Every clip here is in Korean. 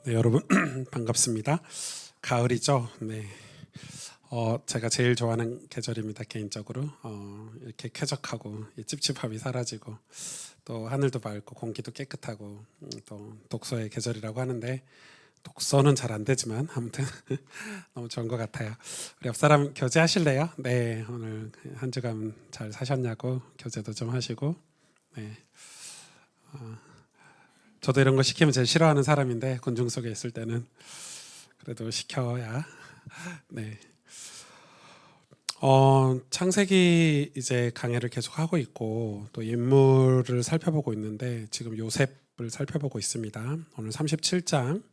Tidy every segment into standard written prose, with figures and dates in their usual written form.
네, 여러분 반갑습니다. 가을이죠. 네. 제가 제일 좋아하는 계절입니다. 개인적으로 이렇게 쾌적하고 이 찝찝함이 사라지고 또 하늘도 맑고 공기도 깨끗하고 또 독서의 계절이라고 하는데 독서는 잘 안 되지만 아무튼 너무 좋은 것 같아요. 우리 옆 사람 교제하실래요? 네, 오늘 한 주간 잘 사셨냐고 교제도 좀 하시고. 네. 저도 이런 거 시키면 제일 싫어하는 사람인데 군중 속에 있을 때는 그래도 시켜야. 네. 창세기 이제 강해를 계속 하고 있고 또 인물을 살펴보고 있는데 지금 요셉을 살펴보고 있습니다. 오늘 37장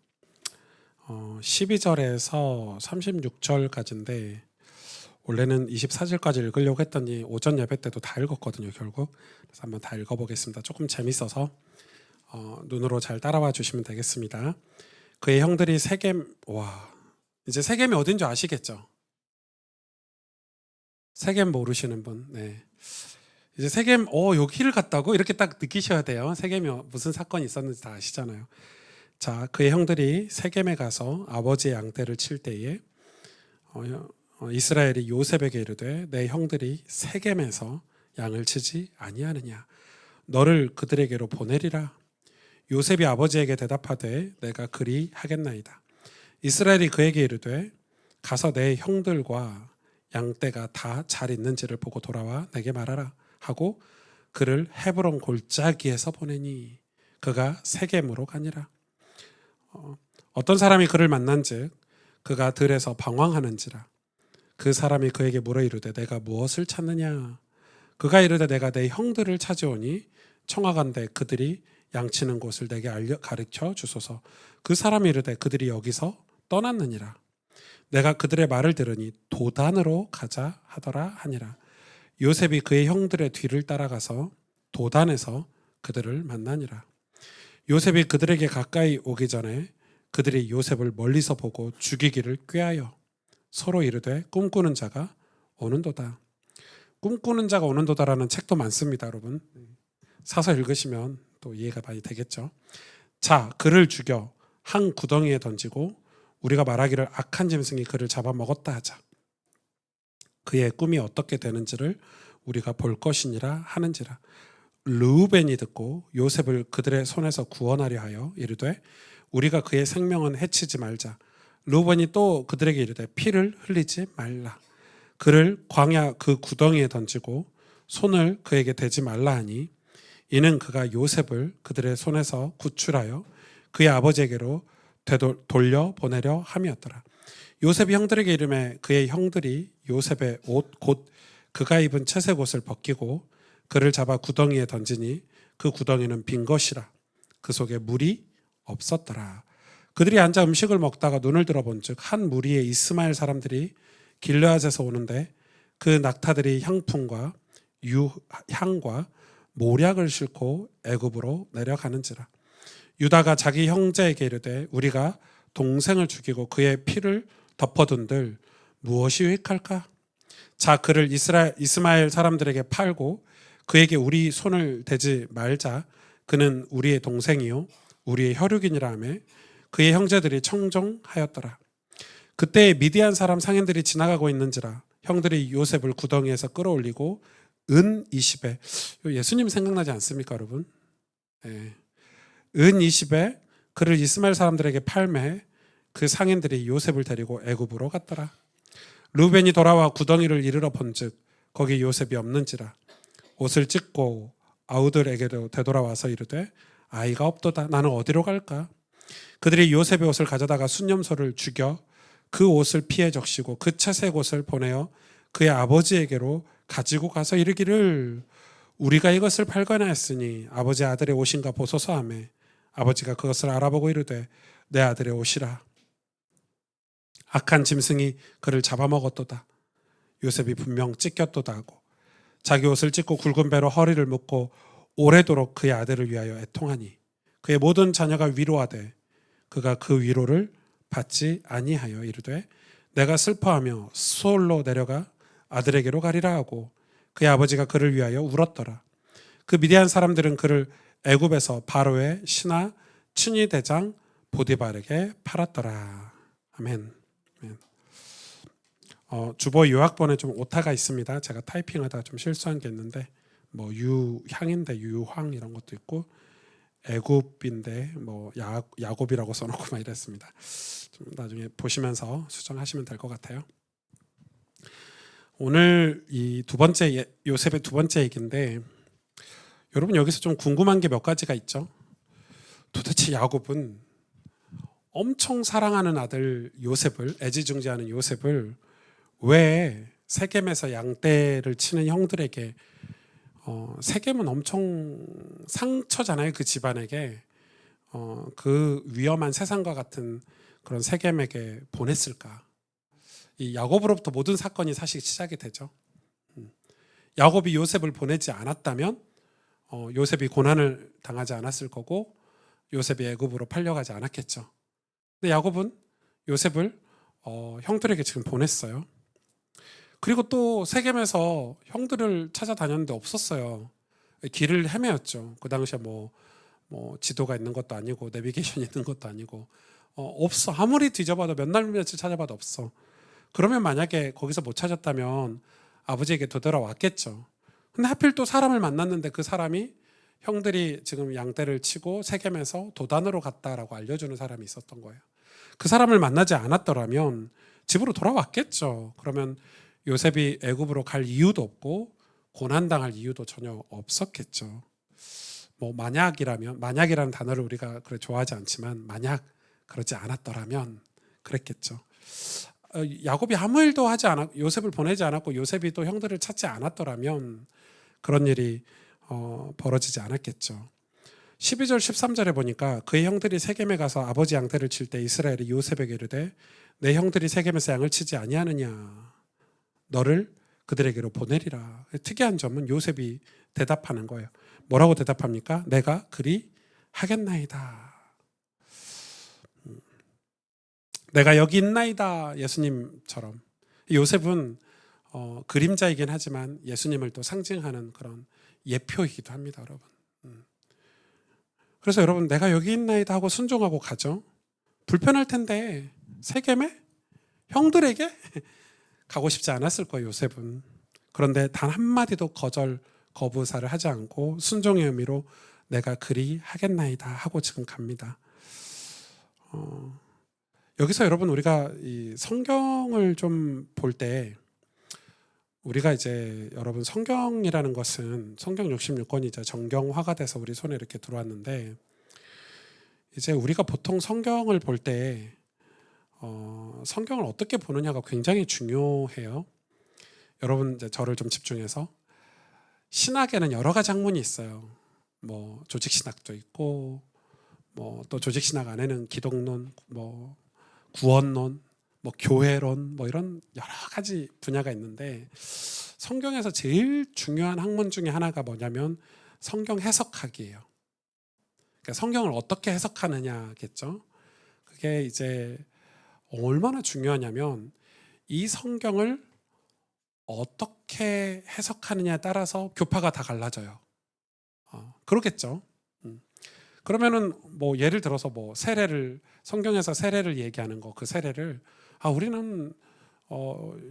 12절에서 36절까지인데 원래는 24절까지 읽으려고 했더니 오전 예배 때도 다 읽었거든요, 결국. 그래서 한번 다 읽어보겠습니다. 조금 재밌어서 눈으로 잘 따라와 주시면 되겠습니다. 그의 형들이 세겜, 이제 세겜이 어딘지 아시겠죠? 세겜 모르시는 분, 네. 이제 세겜, 여기를 갔다고 이렇게 딱 느끼셔야 돼요. 세겜이 무슨 사건이 있었는지 다 아시잖아요. 자, 그의 형들이 세겜에 가서 아버지의 양떼를 칠 때에 이스라엘이 요셉에게 이르되 내 형들이 세겜에서 양을 치지 아니하느냐? 너를 그들에게로 보내리라. 요셉이 아버지에게 대답하되 내가 그리 하겠나이다. 이스라엘이 그에게 이르되 가서 내 형들과 양떼가 다 잘 있는지를 보고 돌아와 내게 말하라 하고 그를 헤브론 골짜기에서 보내니 그가 세겜으로 가니라. 어떤 사람이 그를 만난즉 그가 들에서 방황하는지라. 그 사람이 그에게 물어 이르되 내가 무엇을 찾느냐? 그가 이르되 내가 내 형들을 찾아오니 청하건대 그들이 양치는 곳을 내게 가르쳐 주소서. 그 사람이 이르되 그들이 여기서 떠났느니라. 내가 그들의 말을 들으니 도단으로 가자 하더라 하니라. 요셉이 그의 형들의 뒤를 따라가서 도단에서 그들을 만나니라. 요셉이 그들에게 가까이 오기 전에 그들이 요셉을 멀리서 보고 죽이기를 꾀하여 서로 이르되 꿈꾸는 자가 오는도다. 꿈꾸는 자가 오는도다라는 책도 많습니다, 여러분. 사서 읽으시면 또 이해가 많이 되겠죠. 자, 그를 죽여 한 구덩이에 던지고 우리가 말하기를 악한 짐승이 그를 잡아먹었다 하자. 그의 꿈이 어떻게 되는지를 우리가 볼 것이니라 하는지라. 르우벤이 듣고 요셉을 그들의 손에서 구원하려 하여 이르되 우리가 그의 생명은 해치지 말자. 르우벤이 또 그들에게 이르되 피를 흘리지 말라. 그를 광야 그 구덩이에 던지고 손을 그에게 대지 말라 하니 이는 그가 요셉을 그들의 손에서 구출하여 그의 아버지에게로 돌려보내려 함이었더라. 요셉이 형들에게 이르매 그의 형들이 요셉의 옷 곧 그가 입은 채색 옷을 벗기고 그를 잡아 구덩이에 던지니 그 구덩이는 빈 것이라. 그 속에 물이 없었더라. 그들이 앉아 음식을 먹다가 눈을 들어본즉 한 무리의 이스마엘 사람들이 길르앗에서 오는데 그 낙타들이 향품과 유향과 모략을 싣고 애굽으로 내려가는지라. 유다가 자기 형제에게 이르되 우리가 동생을 죽이고 그의 피를 덮어둔들 무엇이 유익할까? 자, 그를 이스마엘 사람들에게 팔고 그에게 우리 손을 대지 말자. 그는 우리의 동생이요 우리의 혈육이니라 하며 그의 형제들이 청종하였더라. 그때 미디안 사람 상인들이 지나가고 있는지라 형들이 요셉을 구덩이에서 끌어올리고 은 20에 예수님 생각나지 않습니까, 여러분? 네. 은 20에 그를 이스마엘 사람들에게 팔매 그 상인들이 요셉을 데리고 애굽으로 갔더라. 르우벤이 돌아와 구덩이를 이르러 본즉 거기 요셉이 없는지라. 옷을 찢고 아우들에게로 되돌아와서 이르되 아이가 없도다. 나는 어디로 갈까? 그들이 요셉의 옷을 가져다가 순념소를 죽여 그 옷을 피해 적시고 그 채색 옷을 보내어 그의 아버지에게로 가지고 가서 이르기를 우리가 이것을 발견하였으니 아버지 아들의 옷인가 보소서 하며 아버지가 그것을 알아보고 이르되 내 아들의 옷이라. 악한 짐승이 그를 잡아먹었도다. 요셉이 분명 찢겼도다 하고 자기 옷을 찢고 굵은 배로 허리를 묶고 오래도록 그의 아들을 위하여 애통하니 그의 모든 자녀가 위로하되 그가 그 위로를 받지 아니하여 이르되 내가 슬퍼하며 수올로 내려가 아들에게로 가리라 하고 그의 아버지가 그를 위하여 울었더라. 그 미디안 사람들은 그를 애굽에서 바로의 신하 춘이 대장 보디발에게 팔았더라. 아멘. 아멘. 주보 요약본에 좀 오타가 있습니다. 제가 타이핑하다가 좀 실수한 게 있는데 뭐 유향인데 유황 이런 것도 있고 애굽인데 뭐 야곱이라고 써놓고 막 이랬습니다. 좀 나중에 보시면서 수정하시면 될 것 같아요. 오늘 이 두 번째 요셉의 두 번째 얘기인데 여러분 여기서 좀 궁금한 게 몇 가지가 있죠. 도대체 야곱은 엄청 사랑하는 아들 요셉을 애지중지하는 요셉을 왜 세겜에서 양떼를 치는 형들에게 세겜은 엄청 상처잖아요. 그 집안에게 그 위험한 세상과 같은 그런 세겜에게 보냈을까? 이 야곱으로부터 모든 사건이 사실 시작이 되죠. 야곱이 요셉을 보내지 않았다면 요셉이 고난을 당하지 않았을 거고 요셉이 애굽으로 팔려가지 않았겠죠. 근데 야곱은 요셉을 형들에게 지금 보냈어요. 그리고 또 세겜에서 형들을 찾아다녔는데 없었어요. 길을 헤매었죠. 그 당시에 뭐 지도가 있는 것도 아니고 내비게이션이 있는 것도 아니고 없어. 아무리 뒤져봐도 몇 날 며칠 찾아봐도 없어. 그러면 만약에 거기서 못 찾았다면 아버지에게 되돌아왔겠죠. 근데 하필 또 사람을 만났는데 그 사람이 형들이 지금 양떼를 치고 세겜에서 도단으로 갔다라고 알려주는 사람이 있었던 거예요. 그 사람을 만나지 않았더라면 집으로 돌아왔겠죠. 그러면 요셉이 애굽으로 갈 이유도 없고 고난당할 이유도 전혀 없었겠죠. 뭐 만약이라는 단어를 우리가 그래 좋아하지 않지만 만약 그러지 않았더라면 그랬겠죠. 야곱이 아무 일도 하지 않았고 요셉을 보내지 않았고 요셉이 또 형들을 찾지 않았더라면 그런 일이 벌어지지 않았겠죠. 12절 13절에 보니까 그의 형들이 세겜에 가서 아버지 양떼를 칠 때 이스라엘이 요셉에게 이르되 내 형들이 세겜에서 양을 치지 아니하느냐 너를 그들에게로 보내리라. 특이한 점은 요셉이 대답하는 거예요. 뭐라고 대답합니까? 내가 그리 하겠나이다. 내가 여기 있나이다. 예수님처럼. 요셉은 그림자이긴 하지만 예수님을 또 상징하는 그런 예표이기도 합니다, 여러분. 그래서 여러분 내가 여기 있나이다 하고 순종하고 가죠. 불편할 텐데 세겜에 형들에게 가고 싶지 않았을 거예요, 요셉은. 그런데 단 한마디도 거부사를 하지 않고 순종의 의미로 내가 그리 하겠나이다 하고 지금 갑니다. 여기서 여러분 우리가 이 성경을 좀 볼 때 우리가 이제 여러분 성경이라는 것은 성경 66권이 이제 정경화가 돼서 우리 손에 이렇게 들어왔는데 이제 우리가 보통 성경을 볼 때 성경을 어떻게 보느냐가 굉장히 중요해요. 여러분 이제 저를 좀 집중해서 신학에는 여러 가지 학문이 있어요. 뭐 조직 신학도 있고 뭐 또 조직 신학 안에는 기독론, 뭐 구원론, 뭐 교회론 뭐 이런 여러 가지 분야가 있는데 성경에서 제일 중요한 학문 중에 하나가 뭐냐면 성경 해석학이에요. 그러니까 성경을 어떻게 해석하느냐겠죠. 그게 이제 얼마나 중요하냐면 이 성경을 어떻게 해석하느냐에 따라서 교파가 다 갈라져요. 그렇겠죠. 그러면은 뭐 예를 들어서 뭐 세례를 성경에서 세례를 얘기하는 거 그 세례를 우리는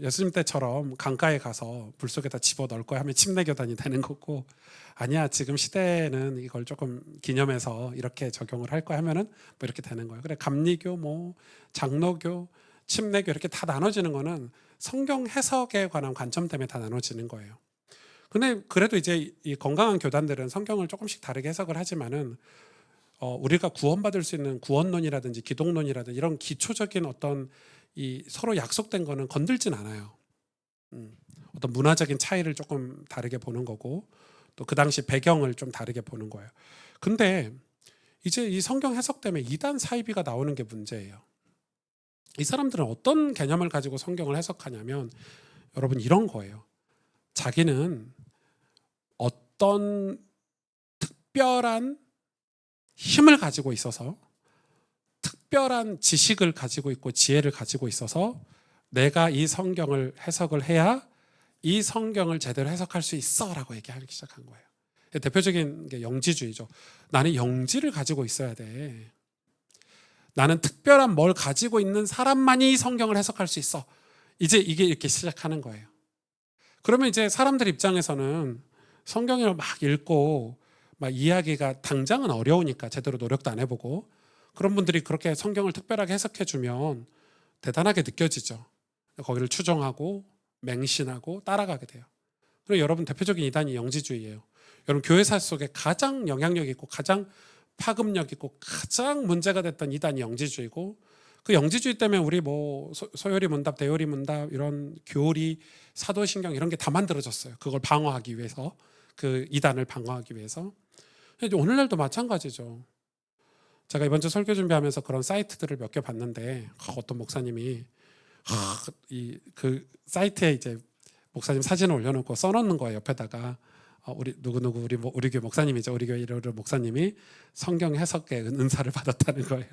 예수님 때처럼 강가에 가서 물 속에다 집어 넣을 거야 하면 침례교단이 되는 거고 아니야 지금 시대는 이걸 조금 기념해서 이렇게 적용을 할 거야 하면은 뭐 이렇게 되는 거예요. 그래 감리교 뭐 장로교 침례교 이렇게 다 나눠지는 거는 성경 해석에 관한 관점 때문에 다 나눠지는 거예요. 근데 그래도 이제 이 건강한 교단들은 성경을 조금씩 다르게 해석을 하지만은 우리가 구원받을 수 있는 구원론이라든지 기독론이라든지 이런 기초적인 어떤 이 서로 약속된 거는 건들진 않아요. 어떤 문화적인 차이를 조금 다르게 보는 거고 또 그 당시 배경을 좀 다르게 보는 거예요. 근데 이제 이 성경 해석 때문에 이단 사이비가 나오는 게 문제예요. 이 사람들은 어떤 개념을 가지고 성경을 해석하냐면 여러분 이런 거예요. 자기는 어떤 특별한 힘을 가지고 있어서 특별한 지식을 가지고 있고 지혜를 가지고 있어서 내가 이 성경을 해석을 해야 이 성경을 제대로 해석할 수 있어라고 얘기하기 시작한 거예요. 대표적인 게 영지주의죠. 나는 영지를 가지고 있어야 돼. 나는 특별한 뭘 가지고 있는 사람만이 성경을 해석할 수 있어. 이제 이게 이렇게 시작하는 거예요. 그러면 이제 사람들 입장에서는 성경을 막 읽고 막 이해하기가 당장은 어려우니까 제대로 노력도 안 해보고 그런 분들이 그렇게 성경을 특별하게 해석해주면 대단하게 느껴지죠. 거기를 추종하고 맹신하고 따라가게 돼요. 그리고 여러분 대표적인 이단이 영지주의예요. 여러분 교회사 속에 가장 영향력 있고 가장 파급력 있고 가장 문제가 됐던 이단이 영지주의고 그 영지주의 때문에 우리 뭐 소요리 문답, 대요리 문답 이런 교리, 사도신경 이런 게 다 만들어졌어요. 그걸 방어하기 위해서 그 이단을 방어하기 위해서. 오늘날도 마찬가지죠. 제가 이번 주 설교 준비하면서 그런 사이트들을 몇 개 봤는데 어떤 목사님이 그 사이트에 이제 목사님 사진을 올려놓고 써놓는 거예요. 옆에다가 우리 누구누구 우리 교회 목사님이죠. 우리 교회 이런 목사님이 성경 해석의 은사를 받았다는 거예요.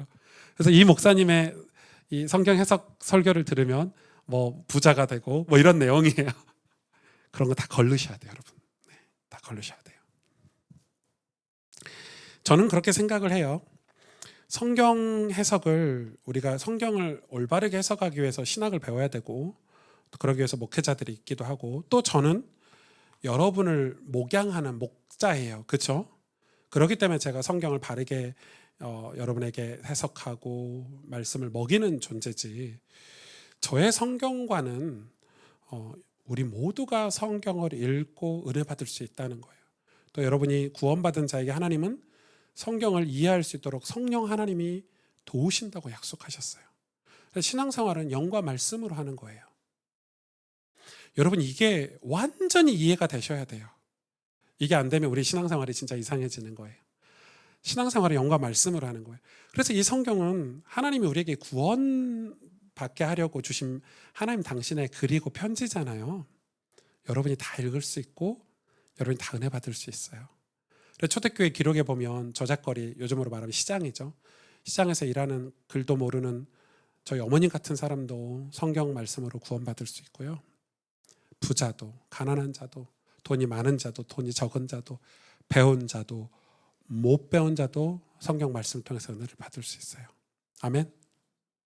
그래서 이 목사님의 이 성경 해석 설교를 들으면 뭐 부자가 되고 뭐 이런 내용이에요. 그런 거 다 걸르셔야 돼요, 여러분. 네, 다 걸르셔야 돼요. 저는 그렇게 생각을 해요. 성경 해석을 우리가 성경을 올바르게 해석하기 위해서 신학을 배워야 되고 또 그러기 위해서 목회자들이 있기도 하고 또 저는 여러분을 목양하는 목자예요. 그렇죠? 그렇기 때문에 제가 성경을 바르게 여러분에게 해석하고 말씀을 먹이는 존재지 저의 성경과는 우리 모두가 성경을 읽고 은혜 받을 수 있다는 거예요. 또 여러분이 구원받은 자에게 하나님은 성경을 이해할 수 있도록 성령 하나님이 도우신다고 약속하셨어요. 신앙생활은 영과 말씀으로 하는 거예요. 여러분 이게 완전히 이해가 되셔야 돼요. 이게 안 되면 우리 신앙생활이 진짜 이상해지는 거예요. 신앙생활은 영과 말씀으로 하는 거예요. 그래서 이 성경은 하나님이 우리에게 구원받게 하려고 주신 하나님 당신의 글이고 편지잖아요. 여러분이 다 읽을 수 있고 여러분이 다 은혜 받을 수 있어요. 초대교회 기록에 보면 저작거리, 요즘으로 말하면 시장이죠. 시장에서 일하는 글도 모르는 저희 어머님 같은 사람도 성경 말씀으로 구원받을 수 있고요. 부자도 가난한 자도 돈이 많은 자도 돈이 적은 자도 배운 자도 못 배운 자도 성경 말씀을 통해서 은혜를 받을 수 있어요. 아멘?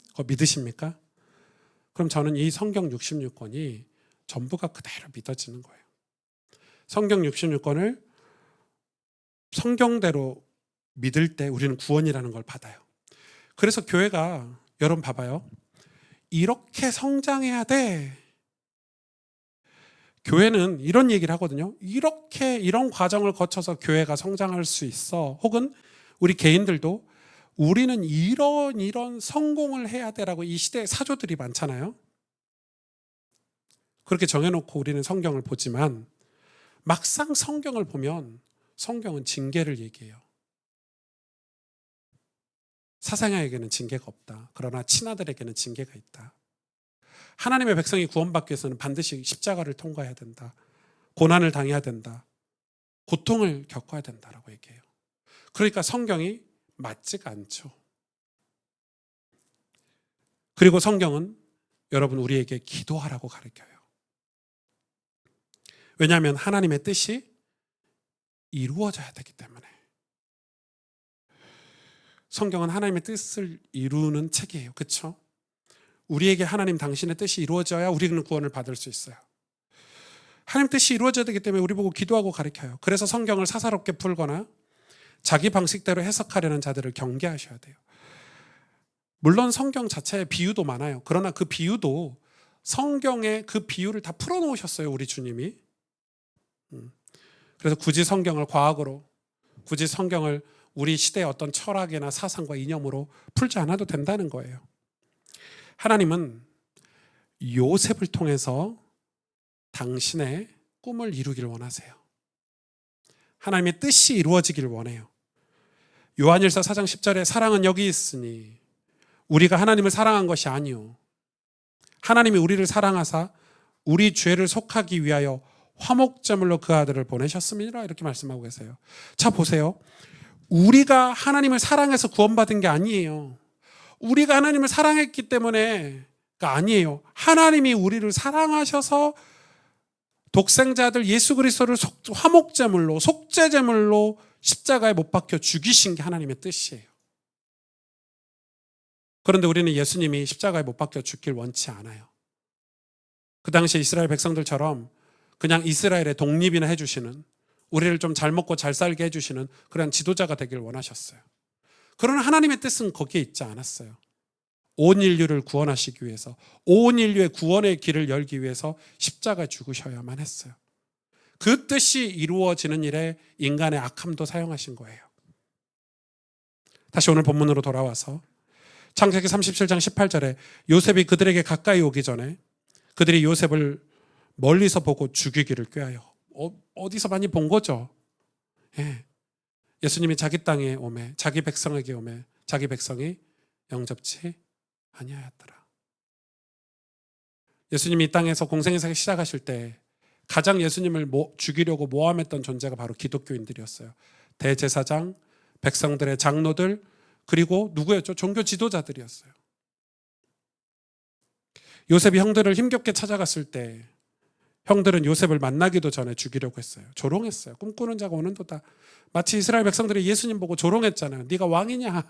그거 믿으십니까? 그럼 저는 이 성경 66권이 전부가 그대로 믿어지는 거예요. 성경 66권을 성경대로 믿을 때 우리는 구원이라는 걸 받아요. 그래서 교회가 여러분 봐봐요. 이렇게 성장해야 돼. 교회는 이런 얘기를 하거든요. 이런 과정을 거쳐서 교회가 성장할 수 있어. 혹은 우리 개인들도 우리는 이런 성공을 해야 돼라고 이 시대에 사조들이 많잖아요. 그렇게 정해놓고 우리는 성경을 보지만 막상 성경을 보면 성경은 징계를 얘기해요. 사상자에게는 징계가 없다. 그러나 친아들에게는 징계가 있다. 하나님의 백성이 구원받기 위해서는 반드시 십자가를 통과해야 된다. 고난을 당해야 된다. 고통을 겪어야 된다라고 얘기해요. 그러니까 성경이 맞지가 않죠. 그리고 성경은 여러분 우리에게 기도하라고 가르쳐요. 왜냐하면 하나님의 뜻이 이루어져야 되기 때문에. 성경은 하나님의 뜻을 이루는 책이에요. 그렇죠? 우리에게 하나님 당신의 뜻이 이루어져야 우리는 구원을 받을 수 있어요. 하나님 뜻이 이루어져야 되기 때문에 우리 보고 기도하고 가르쳐요. 그래서 성경을 사사롭게 풀거나 자기 방식대로 해석하려는 자들을 경계하셔야 돼요. 물론 성경 자체에 비유도 많아요. 그러나 그 비유도 성경에 그 비유를 다 풀어놓으셨어요. 우리 주님이. 그래서 굳이 성경을 과학으로, 굳이 성경을 우리 시대의 어떤 철학이나 사상과 이념으로 풀지 않아도 된다는 거예요. 하나님은 요셉을 통해서 당신의 꿈을 이루기를 원하세요. 하나님의 뜻이 이루어지기를 원해요. 요한일서 4장 10절에 사랑은 여기 있으니 우리가 하나님을 사랑한 것이 아니요 하나님이 우리를 사랑하사 우리 죄를 속하기 위하여 화목제물로 그 아들을 보내셨습니다. 이렇게 말씀하고 계세요. 자 보세요. 우리가 하나님을 사랑해서 구원받은 게 아니에요. 우리가 하나님을 사랑했기 때문에가 아니에요. 하나님이 우리를 사랑하셔서 독생자 아들 예수 그리스도를 화목제물로 속죄제물로 십자가에 못 박혀 죽이신 게 하나님의 뜻이에요. 그런데 우리는 예수님이 십자가에 못 박혀 죽길 원치 않아요. 그 당시 이스라엘 백성들처럼 그냥 이스라엘의 독립이나 해주시는, 우리를 좀 잘 먹고 잘 살게 해주시는 그런 지도자가 되길 원하셨어요. 그러나 하나님의 뜻은 거기에 있지 않았어요. 온 인류를 구원하시기 위해서, 온 인류의 구원의 길을 열기 위해서 십자가에 죽으셔야만 했어요. 그 뜻이 이루어지는 일에 인간의 악함도 사용하신 거예요. 다시 오늘 본문으로 돌아와서 창세기 37장 18절에 요셉이 그들에게 가까이 오기 전에 그들이 요셉을 멀리서 보고 죽이기를 꾀하여. 어디서 많이 본 거죠. 예. 예수님이 자기 땅에 오매, 자기 백성에게 오매, 자기 백성이 영접치 아니하였더라. 예수님이 이 땅에서 공생애사를 시작하실 때 가장 예수님을 죽이려고 모함했던 존재가 바로 기독교인들이었어요. 대제사장, 백성들의 장로들, 그리고 누구였죠? 종교 지도자들이었어요. 요셉이 형들을 힘겹게 찾아갔을 때 형들은 요셉을 만나기도 전에 죽이려고 했어요. 조롱했어요. 꿈꾸는 자가 오는도다. 마치 이스라엘 백성들이 예수님 보고 조롱했잖아요. 네가 왕이냐?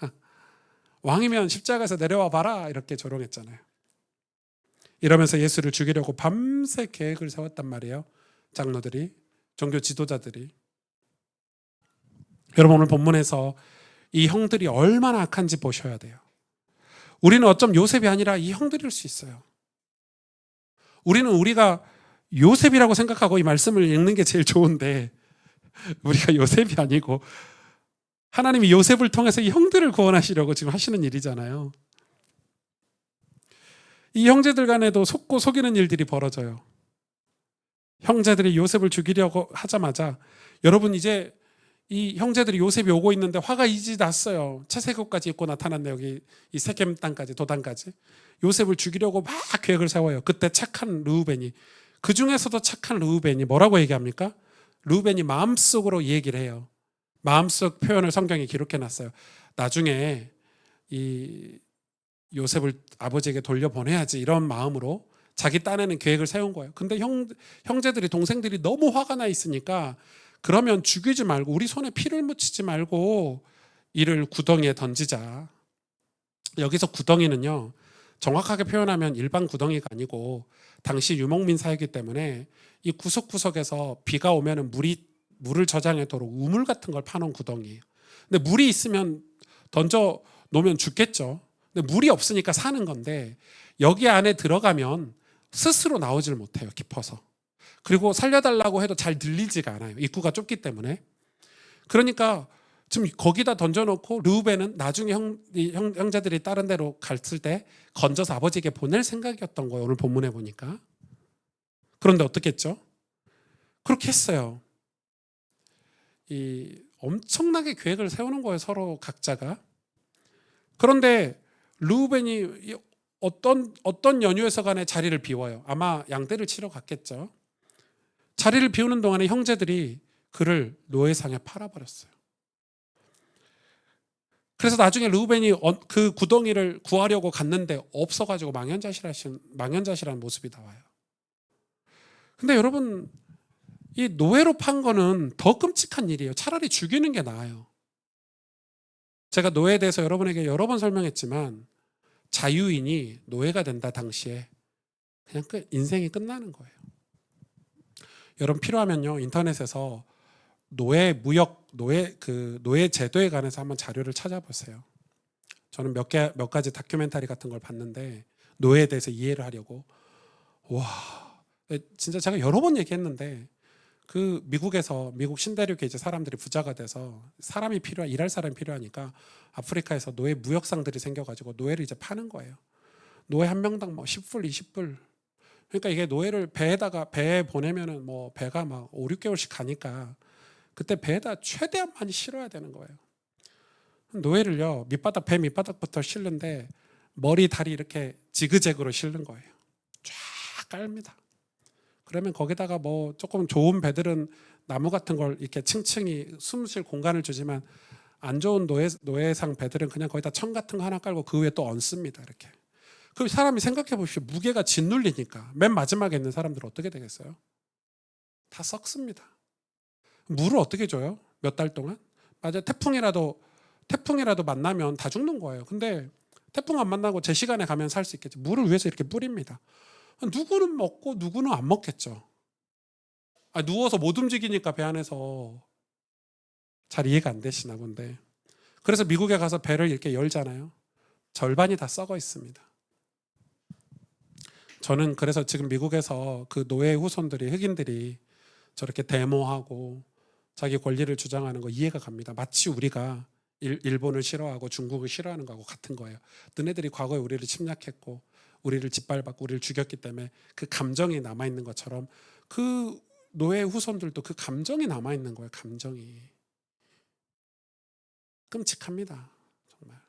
왕이면 십자가에서 내려와 봐라. 이렇게 조롱했잖아요. 이러면서 예수를 죽이려고 밤새 계획을 세웠단 말이에요. 장로들이, 종교 지도자들이. 여러분, 오늘 본문에서 이 형들이 얼마나 악한지 보셔야 돼요. 우리는 어쩜 요셉이 아니라 이 형들일 수 있어요. 우리는 우리가 요셉이라고 생각하고 이 말씀을 읽는 게 제일 좋은데, 우리가 요셉이 아니고 하나님이 요셉을 통해서 이 형들을 구원하시려고 지금 하시는 일이잖아요. 이 형제들 간에도 속고 속이는 일들이 벌어져요. 형제들이 요셉을 죽이려고 하자마자, 여러분 이제 이 형제들이 요셉이 오고 있는데 화가 이지 났어요. 채색옷까지 입고 나타났네. 여기 이 세겜 땅까지, 도단까지. 요셉을 죽이려고 막 계획을 세워요. 그때 착한 르우벤이, 그 중에서도 착한 르우벤이 뭐라고 얘기합니까? 르우벤이 마음속으로 이 얘기를 해요. 마음속 표현을 성경에 기록해놨어요. 나중에 이 요셉을 아버지에게 돌려보내야지, 이런 마음으로 자기 딴에는 계획을 세운 거예요. 근데 형제들이, 동생들이 너무 화가 나 있으니까, 그러면 죽이지 말고 우리 손에 피를 묻히지 말고 이를 구덩이에 던지자. 여기서 구덩이는요, 정확하게 표현하면 일반 구덩이가 아니고 당시 유목민 사회이기 때문에 이 구석구석에서 비가 오면 물을 저장하도록 우물 같은 걸 파놓은 구덩이에요. 근데 물이 있으면 던져 놓으면 죽겠죠. 근데 물이 없으니까 사는 건데, 여기 안에 들어가면 스스로 나오질 못해요. 깊어서. 그리고 살려달라고 해도 잘 들리지가 않아요. 입구가 좁기 때문에. 그러니까 지금 거기다 던져놓고 르우벤은 나중에 형제들이 다른 데로 갔을 때 건져서 아버지에게 보낼 생각이었던 거예요. 오늘 본문에 보니까. 그런데 어떻게 했죠? 그렇게 했어요. 이 엄청나게 계획을 세우는 거예요. 서로 각자가. 그런데 르우벤이 어떤 연유에서 간에 자리를 비워요. 아마 양떼를 치러 갔겠죠. 자리를 비우는 동안에 형제들이 그를 노예상에 팔아버렸어요. 그래서 나중에 르우벤이 그 구덩이를 구하려고 갔는데 없어가지고 망연자실한 모습이 나와요. 근데 여러분, 이 노예로 판 거는 더 끔찍한 일이에요. 차라리 죽이는 게 나아요. 제가 노예에 대해서 여러분에게 여러 번 설명했지만, 자유인이 노예가 된다 당시에 그냥 인생이 끝나는 거예요. 여러분 필요하면요, 인터넷에서 노예 제도에 관해서 한번 자료를 찾아보세요. 저는 몇 가지 다큐멘터리 같은 걸 봤는데, 노예에 대해서 이해를 하려고. 와, 진짜 제가 여러 번 얘기했는데, 그 미국 신대륙에 이제 사람들이 부자가 돼서 일할 사람이 필요하니까 아프리카에서 노예 무역상들이 생겨가지고 노예를 이제 파는 거예요. 노예 한 명당 뭐 10불, 20불. 그러니까 이게 노예를 배에 보내면은 뭐 배가 막 5, 6개월씩 가니까 그때 배에다 최대한 많이 실어야 되는 거예요. 노예를요, 배 밑바닥부터 실는데 머리, 다리 이렇게 지그재그로 실는 거예요. 쫙 깔입니다. 그러면 거기다가 뭐 조금 좋은 배들은 나무 같은 걸 이렇게 층층이 숨 쉴 공간을 주지만, 안 좋은 노예상 배들은 그냥 거기다 천 같은 거 하나 깔고 그 위에 또 얹습니다. 이렇게. 그럼 사람이 생각해 보십시오. 무게가 짓눌리니까 맨 마지막에 있는 사람들은 어떻게 되겠어요? 다 썩습니다. 물을 어떻게 줘요? 몇 달 동안? 맞아요. 태풍이라도 만나면 다 죽는 거예요. 근데 태풍 안 만나고 제 시간에 가면 살 수 있겠죠. 물을 위해서 이렇게 뿌립니다. 누구는 먹고 누구는 안 먹겠죠. 누워서 못 움직이니까 배 안에서 잘 이해가 안 되시나 본데. 그래서 미국에 가서 배를 이렇게 열잖아요. 절반이 다 썩어 있습니다. 저는 그래서 지금 미국에서 그 노예 후손들이, 흑인들이 저렇게 데모하고 자기 권리를 주장하는 거 이해가 갑니다. 마치 우리가 일본을 싫어하고 중국을 싫어하는 거하고 같은 거예요. 너네들이 과거에 우리를 침략했고 우리를 짓밟았고 우리를 죽였기 때문에 그 감정이 남아있는 것처럼 그 노예 후손들도 그 감정이 남아있는 거예요. 감정이. 끔찍합니다. 정말.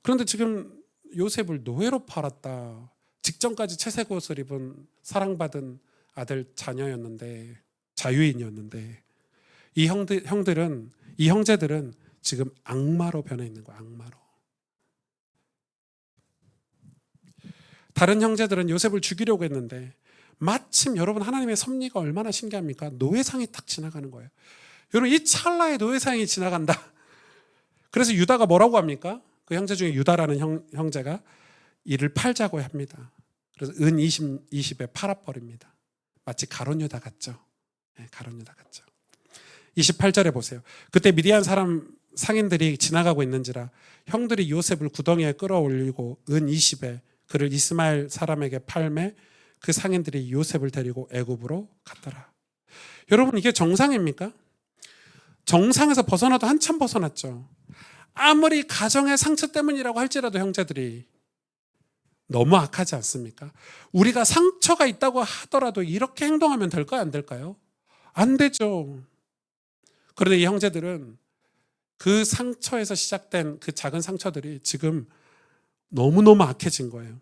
그런데 지금 요셉을 노예로 팔았다. 직전까지 채색 옷을 입은 사랑받은 아들 자녀였는데, 자유인이었는데, 이 형제들은 지금 악마로 변해 있는 거야. 악마로. 다른 형제들은 요셉을 죽이려고 했는데 마침 여러분, 하나님의 섭리가 얼마나 신기합니까? 노예상이 딱 지나가는 거예요. 여러분, 이 찰나에 노예상이 지나간다. 그래서 유다가 뭐라고 합니까? 그 형제 중에 유다라는 형제가 이를 팔자고 합니다. 그래서 은 20에 팔아버립니다. 마치 가룟 유다 같죠? 네, 가룟 유다 같죠. 28절에 보세요. 그때 미디안 사람 상인들이 지나가고 있는지라 형들이 요셉을 구덩이에 끌어올리고 은 20에 그를 이스마엘 사람에게 팔매 그 상인들이 요셉을 데리고 애굽으로 갔더라. 여러분, 이게 정상입니까? 정상에서 벗어나도 한참 벗어났죠. 아무리 가정의 상처 때문이라고 할지라도 형제들이 너무 악하지 않습니까? 우리가 상처가 있다고 하더라도 이렇게 행동하면 될까요? 안 될까요? 안 되죠. 그런데 이 형제들은 그 상처에서 시작된 그 작은 상처들이 지금 너무너무 악해진 거예요.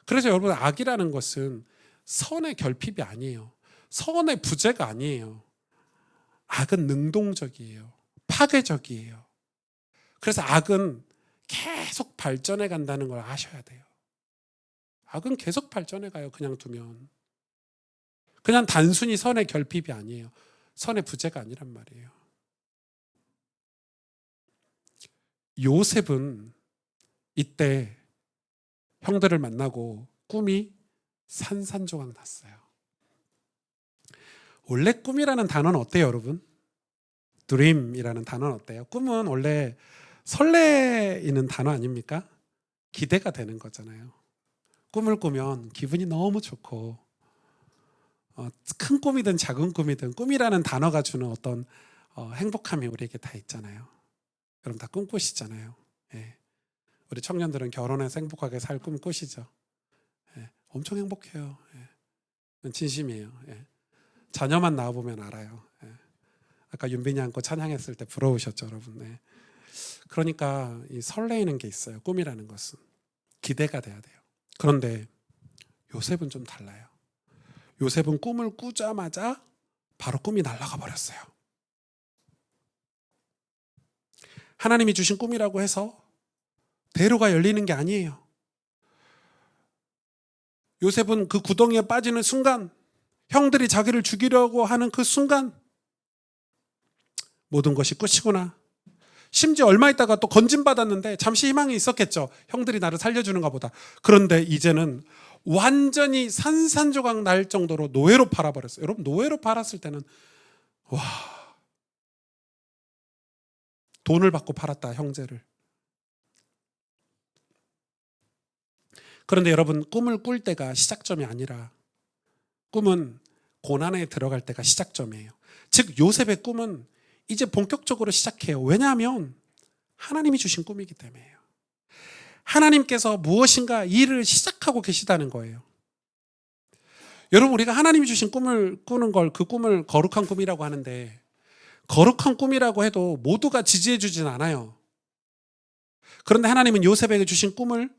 그래서 여러분, 악이라는 것은 선의 결핍이 아니에요. 선의 부재가 아니에요. 악은 능동적이에요. 파괴적이에요. 그래서 악은 계속 발전해 간다는 걸 아셔야 돼요. 악은 계속 발전해 가요. 그냥 두면. 그냥 단순히 선의 결핍이 아니에요. 선의 부재가 아니란 말이에요. 요셉은 이때 형들을 만나고 꿈이 산산조각 났어요. 원래 꿈이라는 단어는 어때요, 여러분? dream이라는 단어는 어때요? 꿈은 원래 설레이는 단어 아닙니까? 기대가 되는 거잖아요. 꿈을 꾸면 기분이 너무 좋고, 큰 꿈이든 작은 꿈이든 꿈이라는 단어가 주는 어떤 행복함이 우리에게 다 있잖아요. 여러분 다 꿈꾸시잖아요. 예. 우리 청년들은 결혼해서 행복하게 살 꿈 꾸시죠. 예. 엄청 행복해요. 예. 진심이에요. 예. 자녀만 낳아보면 알아요. 예. 아까 윤빈이 안고 찬양했을 때 부러우셨죠, 여러분. 네. 그러니까 이 설레이는 게 있어요. 꿈이라는 것은 기대가 돼야 돼요. 그런데 요셉은 좀 달라요. 요셉은 꿈을 꾸자마자 바로 꿈이 날아가 버렸어요. 하나님이 주신 꿈이라고 해서 대로가 열리는 게 아니에요. 요셉은 그 구덩이에 빠지는 순간, 형들이 자기를 죽이려고 하는 그 순간, 모든 것이 끝이구나. 심지어 얼마 있다가 또 건진받았는데 잠시 희망이 있었겠죠. 형들이 나를 살려주는가 보다. 그런데 이제는 완전히 산산조각 날 정도로 노예로 팔아버렸어요. 여러분, 노예로 팔았을 때는 와, 돈을 받고 팔았다, 형제를. 그런데 여러분, 꿈을 꿀 때가 시작점이 아니라 꿈은 고난에 들어갈 때가 시작점이에요. 즉 요셉의 꿈은 이제 본격적으로 시작해요. 왜냐하면 하나님이 주신 꿈이기 때문에요. 하나님께서 무엇인가 일을 시작하고 계시다는 거예요. 여러분, 우리가 하나님이 주신 꿈을 꾸는 걸, 그 꿈을 거룩한 꿈이라고 하는데, 거룩한 꿈이라고 해도 모두가 지지해 주진 않아요. 그런데 하나님은 요셉에게 주신 꿈을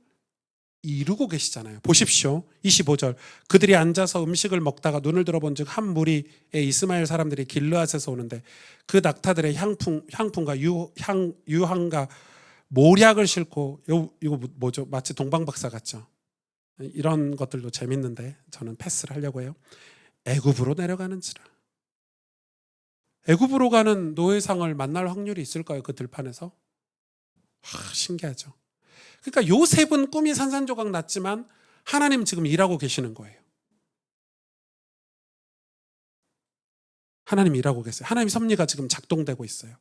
이루고 계시잖아요. 보십시오. 25절. 그들이 앉아서 음식을 먹다가 눈을 들어본 즉 한 무리의 이스마엘 사람들이 길르앗에서 오는데 그 낙타들의 향품과 유향과 모략을 싣고, 이거 뭐죠? 마치 동방박사 같죠? 이런 것들도 재밌는데 저는 패스를 하려고 해요. 애굽으로 내려가는지라. 애굽으로 가는 노예상을 만날 확률이 있을까요? 그 들판에서? 신기하죠. 그러니까 요셉은 꿈이 산산조각 났지만 하나님 지금 일하고 계시는 거예요. 하나님 일하고 계세요. 하나님 섭리가 지금 작동되고 있어요.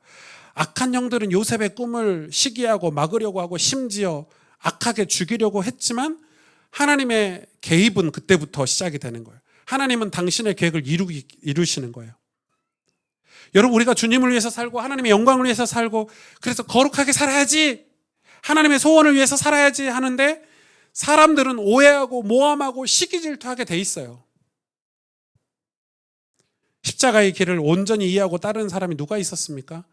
악한 영들은 요셉의 꿈을 시기하고 막으려고 하고 심지어 악하게 죽이려고 했지만 하나님의 개입은 그때부터 시작이 되는 거예요. 하나님은 당신의 계획을 이루시는 거예요. 여러분, 우리가 주님을 위해서 살고 하나님의 영광을 위해서 살고 그래서 거룩하게 살아야지, 하나님의 소원을 위해서 살아야지 하는데 사람들은 오해하고 모함하고 시기질투하게 돼 있어요. 십자가의 길을 온전히 이해하고 따르는 사람이 누가 있었습니까?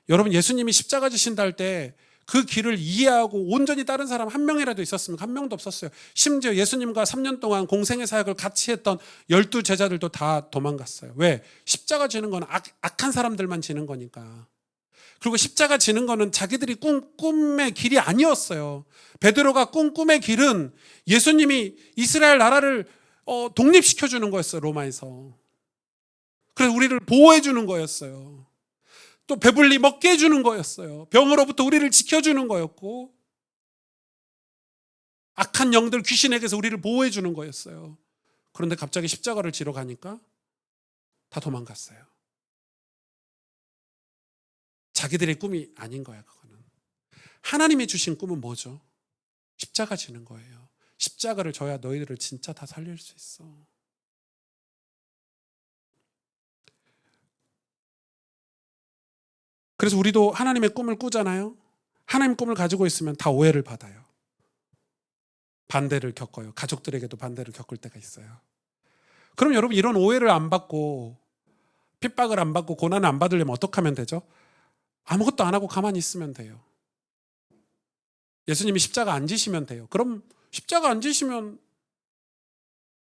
여러분, 예수님이 십자가 지신다 할 때 그 길을 이해하고 온전히 따른 사람 한 명이라도 있었습니까? 한 명도 없었어요. 심지어 예수님과 3년 동안 공생의 사역을 같이 했던 12 제자들도 다 도망갔어요. 왜? 십자가 지는 건 악한 사람들만 지는 거니까. 그리고 십자가 지는 거는 자기들이 꿈의 길이 아니었어요. 베드로가 꿈의 길은 예수님이 이스라엘 나라를 독립시켜주는 거였어요. 로마에서. 그래서 우리를 보호해 주는 거였어요. 또 배불리 먹게 해주는 거였어요. 병으로부터 우리를 지켜주는 거였고, 악한 영들 귀신에게서 우리를 보호해 주는 거였어요. 그런데 갑자기 십자가를 지러 가니까 다 도망갔어요. 자기들의 꿈이 아닌 거야. 그거는 하나님이 주신 꿈은 뭐죠? 십자가 지는 거예요. 십자가를 져야 너희들을 진짜 다 살릴 수 있어. 그래서 우리도 하나님의 꿈을 꾸잖아요. 하나님 꿈을 가지고 있으면 다 오해를 받아요. 반대를 겪어요. 가족들에게도 반대를 겪을 때가 있어요. 그럼 여러분, 이런 오해를 안 받고 핍박을 안 받고 고난을 안 받으려면 어떻게 하면 되죠? 아무것도 안 하고 가만히 있으면 돼요. 예수님이 십자가 안 지시면 돼요. 그럼 십자가 안 지시면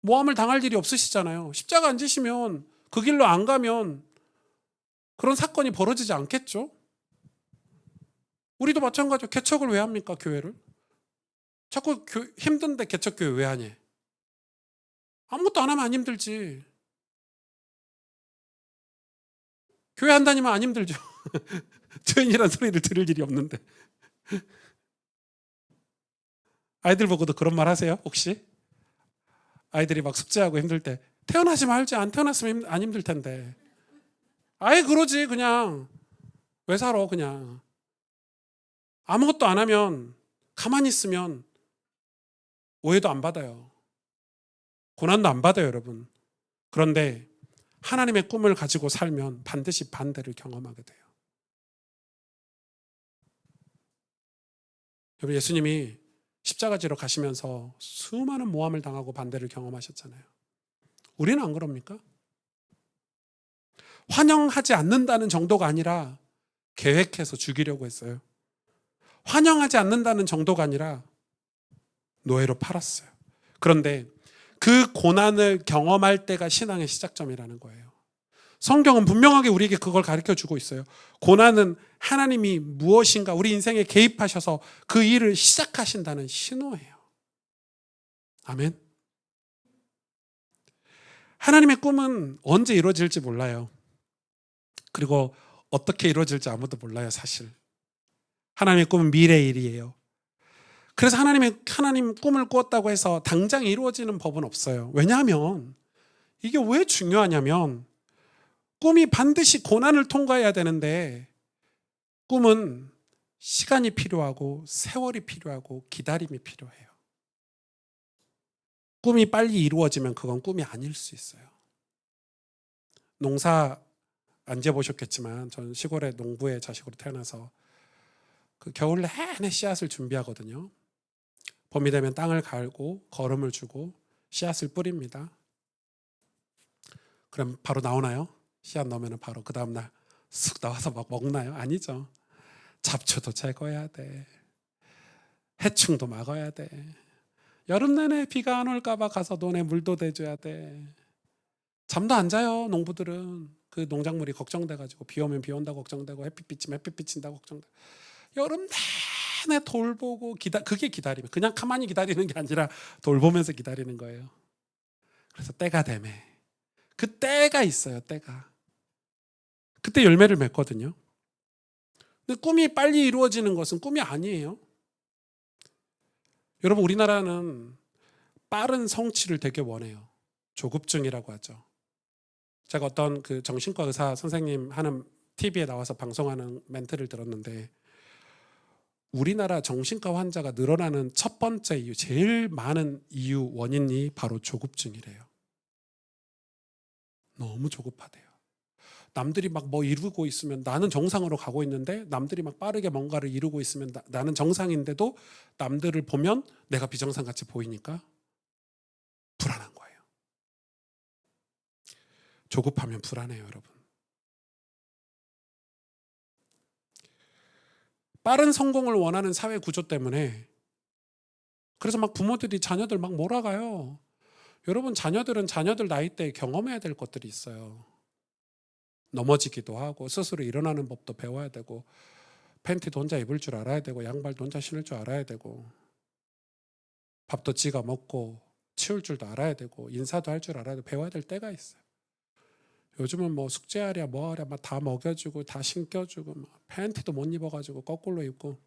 모함을 당할 일이 없으시잖아요. 십자가 안 지시면 그 길로 안 가면 그런 사건이 벌어지지 않겠죠? 우리도 마찬가지로 개척을 왜 합니까? 교회를? 자꾸 힘든데 개척교회 왜 하냐? 아무것도 안 하면 안 힘들지. 교회 한다니면 안 힘들죠. 죄인이란 소리를 들을 일이 없는데. 아이들 보고도 그런 말 하세요? 혹시? 아이들이 막 숙제하고 힘들 때 태어나지 말지, 안 태어났으면 안 힘들 텐데. 아예 그러지. 그냥 왜 살아? 그냥 아무것도 안 하면, 가만히 있으면 오해도 안 받아요. 고난도 안 받아요, 여러분. 그런데 하나님의 꿈을 가지고 살면 반드시 반대를 경험하게 돼요. 여러분, 예수님이 십자가 지러 가시면서 수많은 모함을 당하고 반대를 경험하셨잖아요. 우리는 안 그럽니까? 환영하지 않는다는 정도가 아니라 계획해서 죽이려고 했어요. 환영하지 않는다는 정도가 아니라 노예로 팔았어요. 그런데 그 고난을 경험할 때가 신앙의 시작점이라는 거예요. 성경은 분명하게 우리에게 그걸 가르쳐 주고 있어요. 고난은 하나님이 무엇인가 우리 인생에 개입하셔서 그 일을 시작하신다는 신호예요. 아멘. 하나님의 꿈은 언제 이루어질지 몰라요. 그리고 어떻게 이루어질지 아무도 몰라요, 사실. 하나님의 꿈은 미래의 일이에요. 그래서 하나님 꿈을 꾸었다고 해서 당장 이루어지는 법은 없어요. 왜냐하면 이게 왜 중요하냐면 꿈이 반드시 고난을 통과해야 되는데 꿈은 시간이 필요하고 세월이 필요하고 기다림이 필요해요. 꿈이 빨리 이루어지면 그건 꿈이 아닐 수 있어요. 농사 안 지어보셨겠지만 저는 시골의 농부의 자식으로 태어나서 그 겨울 내내 씨앗을 준비하거든요. 봄이 되면 땅을 갈고 거름을 주고 씨앗을 뿌립니다. 그럼 바로 나오나요? 씨앗 넣으면 바로 그 다음날 쑥 나와서 막 먹나요? 아니죠. 잡초도 제거해야 돼. 해충도 막아야 돼. 여름 내내 비가 안 올까 봐 가서 논에 물도 대줘야 돼. 잠도 안 자요, 농부들은. 그 농작물이 걱정돼가지고 비 오면 비 온다고 걱정되고 햇빛 비치면 햇빛 비친다고 걱정되고 여름 내내 돌보고 그게 기다리면 그냥 가만히 기다리는 게 아니라 돌보면서 기다리는 거예요. 그래서 때가 되매 그 때가 있어요. 때가 그때 열매를 맺거든요. 근데 꿈이 빨리 이루어지는 것은 꿈이 아니에요. 여러분, 우리나라는 빠른 성취를 되게 원해요. 조급증이라고 하죠. 제가 어떤 그 정신과 의사 선생님 하는 TV에 나와서 방송하는 멘트를 들었는데, 우리나라 정신과 환자가 늘어나는 첫 번째 이유, 제일 많은 이유 원인이 바로 조급증이래요. 너무 조급하대요. 남들이 막 뭐 이루고 있으면 나는 정상으로 가고 있는데, 남들이 막 빠르게 뭔가를 이루고 있으면 나는 정상인데도 남들을 보면 내가 비정상같이 보이니까 불안한 거예요. 조급하면 불안해요, 여러분. 빠른 성공을 원하는 사회 구조 때문에, 그래서 막 부모들이 자녀들 막 몰아가요. 여러분, 자녀들은 자녀들 나이 때 경험해야 될 것들이 있어요. 넘어지기도 하고 스스로 일어나는 법도 배워야 되고, 팬티도 혼자 입을 줄 알아야 되고, 양말도 혼자 신을 줄 알아야 되고, 밥도 지가 먹고 치울 줄도 알아야 되고, 인사도 할 줄 알아야 되고, 배워야 될 때가 있어요. 요즘은 뭐 숙제하랴 뭐하랴 막 다 먹여주고 다 신겨주고, 막 팬티도 못 입어가지고 거꾸로 입고,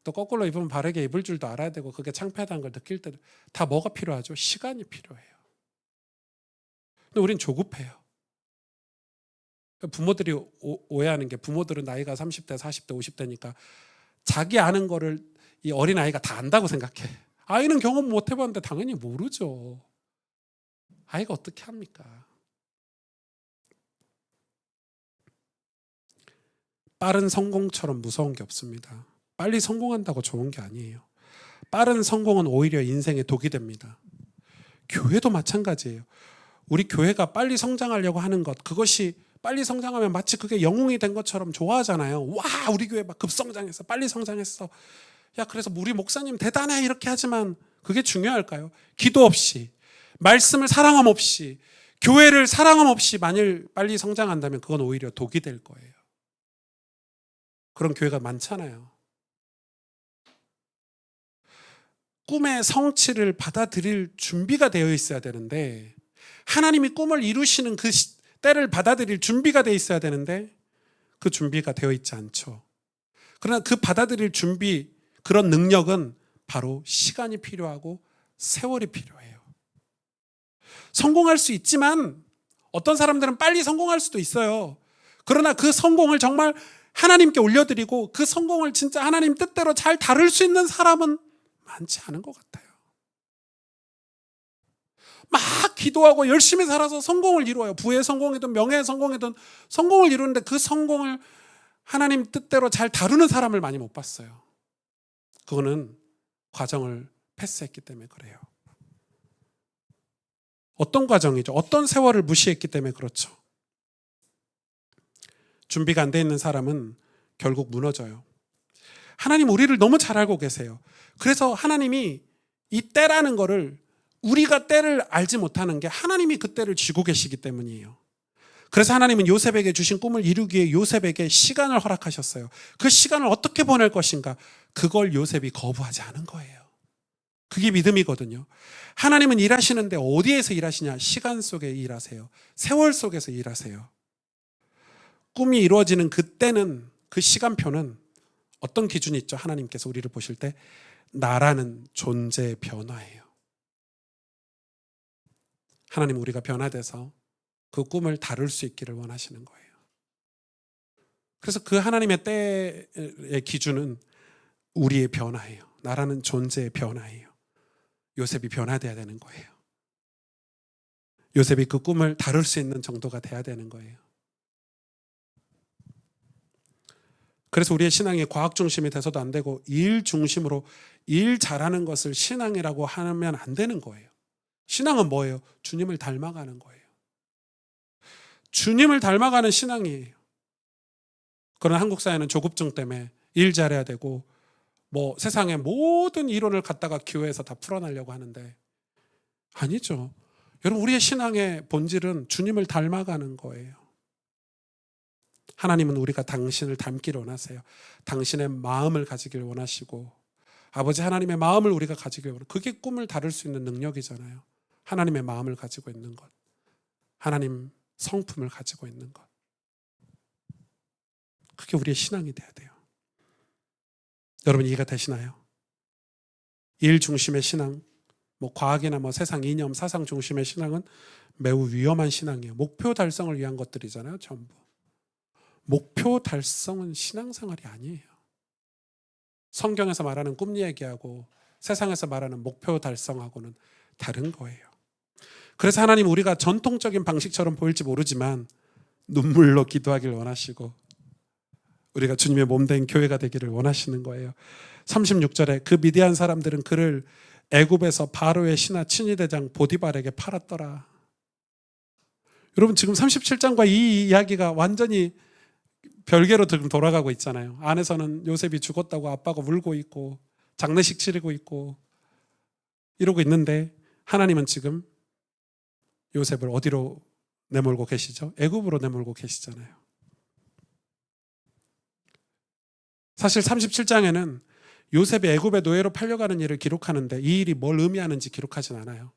또 거꾸로 입으면 바르게 입을 줄도 알아야 되고, 그게 창피하다는 걸 느낄 때도 다 뭐가 필요하죠? 시간이 필요해요. 근데 우린 조급해요. 부모들이 오해하는 게, 부모들은 나이가 30대, 40대, 50대니까 자기 아는 거를 이 어린아이가 다 안다고 생각해. 아이는 경험 못 해봤는데 당연히 모르죠. 아이가 어떻게 합니까? 빠른 성공처럼 무서운 게 없습니다. 빨리 성공한다고 좋은 게 아니에요. 빠른 성공은 오히려 인생의 독이 됩니다. 교회도 마찬가지예요. 우리 교회가 빨리 성장하려고 하는 것, 그것이 빨리 성장하면 마치 그게 영웅이 된 것처럼 좋아하잖아요. 와, 우리 교회 막 급성장했어, 빨리 성장했어. 야, 그래서 우리 목사님 대단해, 이렇게 하지만 그게 중요할까요? 기도 없이, 말씀을 사랑함 없이, 교회를 사랑함 없이 만일 빨리 성장한다면 그건 오히려 독이 될 거예요. 그런 교회가 많잖아요. 꿈의 성취를 받아들일 준비가 되어 있어야 되는데, 하나님이 꿈을 이루시는 그 때를 받아들일 준비가 되어 있어야 되는데, 그 준비가 되어 있지 않죠. 그러나 그 받아들일 준비, 그런 능력은 바로 시간이 필요하고 세월이 필요해요. 성공할 수 있지만 어떤 사람들은 빨리 성공할 수도 있어요. 그러나 그 성공을 정말 하나님께 올려드리고 그 성공을 진짜 하나님 뜻대로 잘 다룰 수 있는 사람은 많지 않은 것 같아요. 막 기도하고 열심히 살아서 성공을 이루어요. 부의 성공이든 명예의 성공이든 성공을 이루는데 그 성공을 하나님 뜻대로 잘 다루는 사람을 많이 못 봤어요. 그거는 과정을 패스했기 때문에 그래요. 어떤 과정이죠? 어떤 세월을 무시했기 때문에 그렇죠. 준비가 안 돼 있는 사람은 결국 무너져요. 하나님 우리를 너무 잘 알고 계세요. 그래서 하나님이 이 때라는 거를, 우리가 때를 알지 못하는 게 하나님이 그 때를 쥐고 계시기 때문이에요. 그래서 하나님은 요셉에게 주신 꿈을 이루기 위해 요셉에게 시간을 허락하셨어요. 그 시간을 어떻게 보낼 것인가, 그걸 요셉이 거부하지 않은 거예요. 그게 믿음이거든요. 하나님은 일하시는데 어디에서 일하시냐? 시간 속에 일하세요. 세월 속에서 일하세요. 꿈이 이루어지는 그때는, 그 시간표는 어떤 기준이 있죠? 하나님께서 우리를 보실 때 나라는 존재의 변화예요. 하나님, 우리가 변화돼서 그 꿈을 다룰 수 있기를 원하시는 거예요. 그래서 그 하나님의 때의 기준은 우리의 변화예요. 나라는 존재의 변화예요. 요셉이 변화돼야 되는 거예요. 요셉이 그 꿈을 다룰 수 있는 정도가 돼야 되는 거예요. 그래서 우리의 신앙이 과학 중심이 돼서도 안 되고 일 중심으로, 일 잘하는 것을 신앙이라고 하면 안 되는 거예요. 신앙은 뭐예요? 주님을 닮아가는 거예요. 주님을 닮아가는 신앙이에요. 그러나 한국 사회는 조급증 때문에 일 잘해야 되고 뭐 세상의 모든 이론을 갖다가 교회에서 다 풀어내려고 하는데, 아니죠. 여러분, 우리의 신앙의 본질은 주님을 닮아가는 거예요. 하나님은 우리가 당신을 닮기를 원하세요. 당신의 마음을 가지길 원하시고, 아버지 하나님의 마음을 우리가 가지길 원하고, 그게 꿈을 다룰 수 있는 능력이잖아요. 하나님의 마음을 가지고 있는 것, 하나님 성품을 가지고 있는 것, 그게 우리의 신앙이 돼야 돼요. 여러분, 이해가 되시나요? 일 중심의 신앙, 뭐 과학이나 뭐 세상 이념, 사상 중심의 신앙은 매우 위험한 신앙이에요. 목표 달성을 위한 것들이잖아요, 전부. 목표 달성은 신앙생활이 아니에요. 성경에서 말하는 꿈 얘기하고 세상에서 말하는 목표 달성하고는 다른 거예요. 그래서 하나님 우리가 전통적인 방식처럼 보일지 모르지만 눈물로 기도하길 원하시고 우리가 주님의 몸된 교회가 되기를 원하시는 거예요. 36절에 그 미디안 사람들은 그를 애굽에서 바로의 신하 친위대장 보디발에게 팔았더라. 여러분 지금 37장과 이 이야기가 완전히 별개로 돌아가고 있잖아요. 안에서는 요셉이 죽었다고 아빠가 울고 있고 장례식 치르고 있고 이러고 있는데 하나님은 지금 요셉을 어디로 내몰고 계시죠? 애굽으로 내몰고 계시잖아요. 사실 37장에는 요셉이 애굽의 노예로 팔려가는 일을 기록하는데 이 일이 뭘 의미하는지 기록하진 않아요.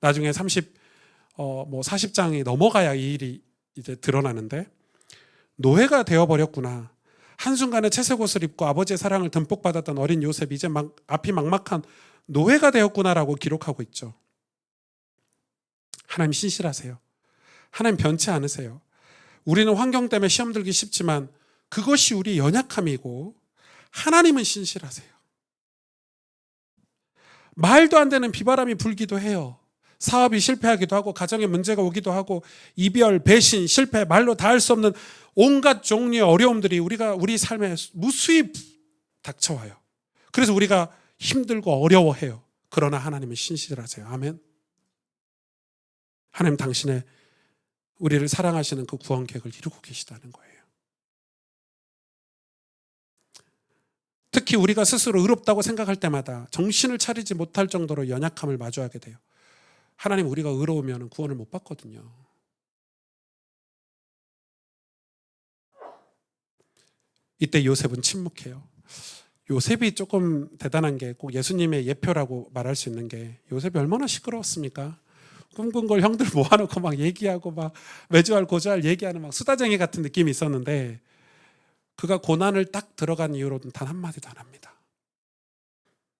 나중에 40장이 넘어가야 이 일이 이제 드러나는데 노예가 되어버렸구나. 한순간에 채색 옷을 입고 아버지의 사랑을 듬뿍 받았던 어린 요셉이 이제 앞이 막막한 노예가 되었구나라고 기록하고 있죠. 하나님 신실하세요. 하나님 변치 않으세요. 우리는 환경 때문에 시험 들기 쉽지만 그것이 우리 연약함이고 하나님은 신실하세요. 말도 안 되는 비바람이 불기도 해요. 사업이 실패하기도 하고 가정에 문제가 오기도 하고 이별, 배신, 실패, 말로 다 할 수 없는 온갖 종류의 어려움들이 우리 삶에 무수히 닥쳐와요. 그래서 우리가 힘들고 어려워해요. 그러나 하나님은 신실하세요. 아멘. 하나님 당신의 우리를 사랑하시는 그 구원 계획을 이루고 계시다는 거예요. 특히 우리가 스스로 의롭다고 생각할 때마다 정신을 차리지 못할 정도로 연약함을 마주하게 돼요. 하나님 우리가 의로우면 구원을 못 받거든요. 이때 요셉은 침묵해요. 요셉이 조금 대단한 게 꼭 예수님의 예표라고 말할 수 있는 게 요셉이 얼마나 시끄러웠습니까? 꿈꾼 걸 형들 모아놓고 막 얘기하고 막 외주할 고주할 얘기하는 막 수다쟁이 같은 느낌이 있었는데 그가 고난을 딱 들어간 이후로는 단 한마디도 안 합니다.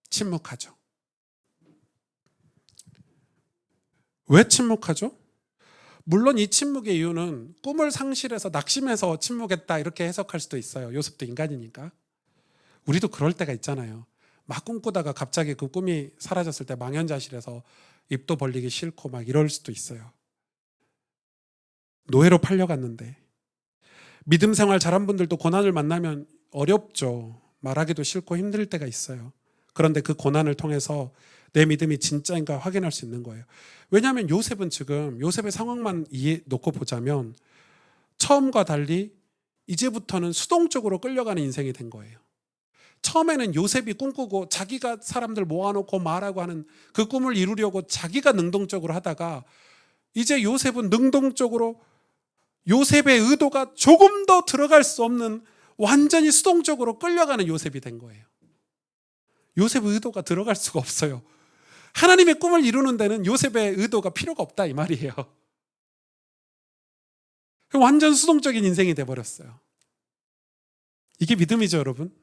침묵하죠. 왜 침묵하죠? 물론 이 침묵의 이유는 꿈을 상실해서 낙심해서 침묵했다 이렇게 해석할 수도 있어요. 요셉도 인간이니까. 우리도 그럴 때가 있잖아요. 막 꿈꾸다가 갑자기 그 꿈이 사라졌을 때 망연자실해서 입도 벌리기 싫고 막 이럴 수도 있어요. 노예로 팔려갔는데 믿음 생활 잘한 분들도 고난을 만나면 어렵죠. 말하기도 싫고 힘들 때가 있어요. 그런데 그 고난을 통해서 내 믿음이 진짜인가 확인할 수 있는 거예요. 왜냐하면 요셉은 지금 요셉의 상황만 놓고 보자면 처음과 달리 이제부터는 수동적으로 끌려가는 인생이 된 거예요. 처음에는 요셉이 꿈꾸고 자기가 사람들 모아놓고 말하고 하는 그 꿈을 이루려고 자기가 능동적으로 하다가 이제 요셉은 능동적으로 요셉의 의도가 조금 더 들어갈 수 없는 완전히 수동적으로 끌려가는 요셉이 된 거예요. 요셉의 의도가 들어갈 수가 없어요. 하나님의 꿈을 이루는 데는 요셉의 의도가 필요가 없다 이 말이에요. 완전 수동적인 인생이 돼버렸어요. 이게 믿음이죠, 여러분.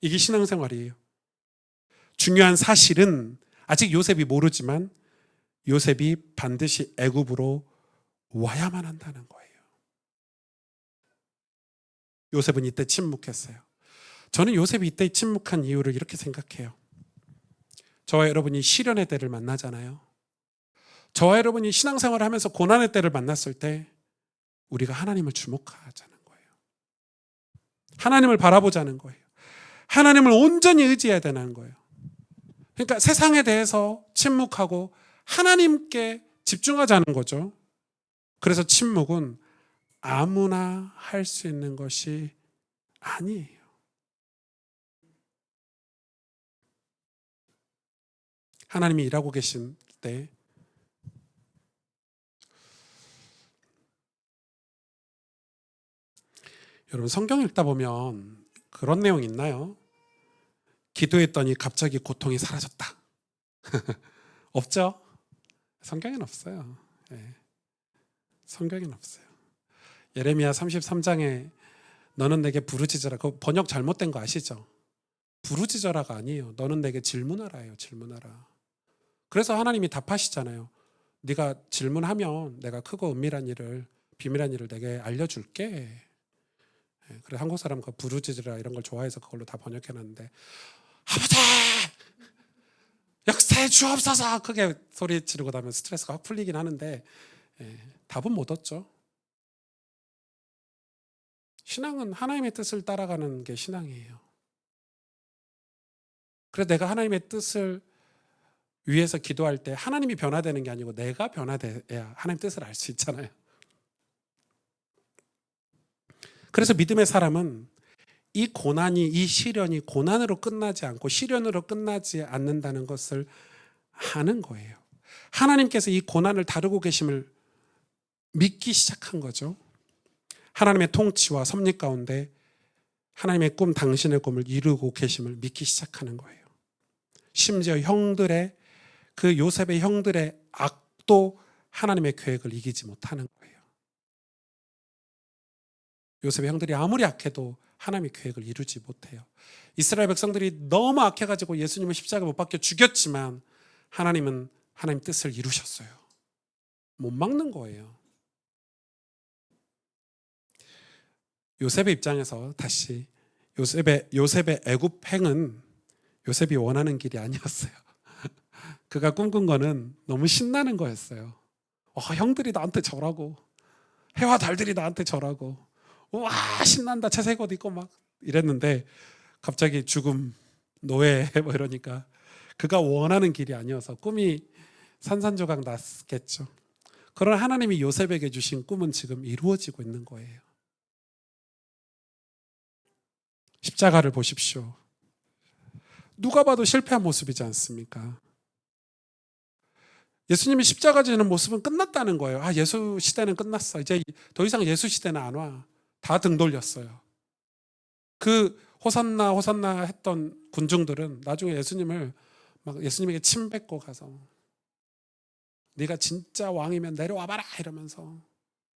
이게 신앙생활이에요. 중요한 사실은 아직 요셉이 모르지만 요셉이 반드시 애굽으로 와야만 한다는 거예요. 요셉은 이때 침묵했어요. 저는 요셉이 이때 침묵한 이유를 이렇게 생각해요. 저와 여러분이 시련의 때를 만나잖아요. 저와 여러분이 신앙생활을 하면서 고난의 때를 만났을 때 우리가 하나님을 주목하자는 거예요. 하나님을 바라보자는 거예요. 하나님을 온전히 의지해야 되는 거예요. 그러니까 세상에 대해서 침묵하고 하나님께 집중하자는 거죠. 그래서 침묵은 아무나 할 수 있는 것이 아니에요. 하나님이 일하고 계신 때 여러분 성경 읽다 보면 그런 내용 있나요? 기도했더니 갑자기 고통이 사라졌다. 없죠? 성경엔 없어요. 네. 성경엔 없어요. 예레미야 33장에 너는 내게 부르짖으라. 그 번역 잘못된 거 아시죠? 부르짖어라가 아니에요. 너는 내게 질문하라예요. 질문하라. 그래서 하나님이 답하시잖아요. 네가 질문하면 내가 크고 은밀한 일을, 비밀한 일을 내게 알려줄게. 그래서 한국 사람 그 부르짖으라 이런 걸 좋아해서 그걸로 다 번역해놨는데, 아버지 역사해 주옵소서 크게 소리 지르고 나면 스트레스가 확 풀리긴 하는데 답은 못 얻죠. 신앙은 하나님의 뜻을 따라가는 게 신앙이에요. 그래서 내가 하나님의 뜻을 위해서 기도할 때 하나님이 변화되는 게 아니고 내가 변화돼야 하나님 뜻을 알 수 있잖아요. 그래서 믿음의 사람은 이 고난이, 이 시련이 고난으로 끝나지 않고 시련으로 끝나지 않는다는 것을 아는 거예요. 하나님께서 이 고난을 다루고 계심을 믿기 시작한 거죠. 하나님의 통치와 섭리 가운데 하나님의 꿈, 당신의 꿈을 이루고 계심을 믿기 시작하는 거예요. 심지어 형들의, 그 요셉의 형들의 악도 하나님의 계획을 이기지 못하는 거예요. 요셉의 형들이 아무리 악해도 하나님의 계획을 이루지 못해요. 이스라엘 백성들이 너무 악해가지고 예수님을 십자가에 못 박혀 죽였지만 하나님은 하나님 뜻을 이루셨어요. 못 막는 거예요. 요셉의 입장에서 다시 요셉의 애굽행은 요셉이 원하는 길이 아니었어요. 그가 꿈꾼 거는 너무 신나는 거였어요. 형들이 나한테 절하고 해와 달들이 나한테 절하고 와 신난다 채색 옷 입고 막 이랬는데 갑자기 죽음, 노예 뭐 이러니까 그가 원하는 길이 아니어서 꿈이 산산조각 났겠죠. 그러나 하나님이 요셉에게 주신 꿈은 지금 이루어지고 있는 거예요. 십자가를 보십시오. 누가 봐도 실패한 모습이지 않습니까? 예수님이 십자가 지는 모습은 끝났다는 거예요. 예수 시대는 끝났어. 이제 더 이상 예수 시대는 안 와. 다 등 돌렸어요. 그 호산나 호산나 했던 군중들은 나중에 예수님을 막 예수님에게 침 뱉고 가서 네가 진짜 왕이면 내려와봐라 이러면서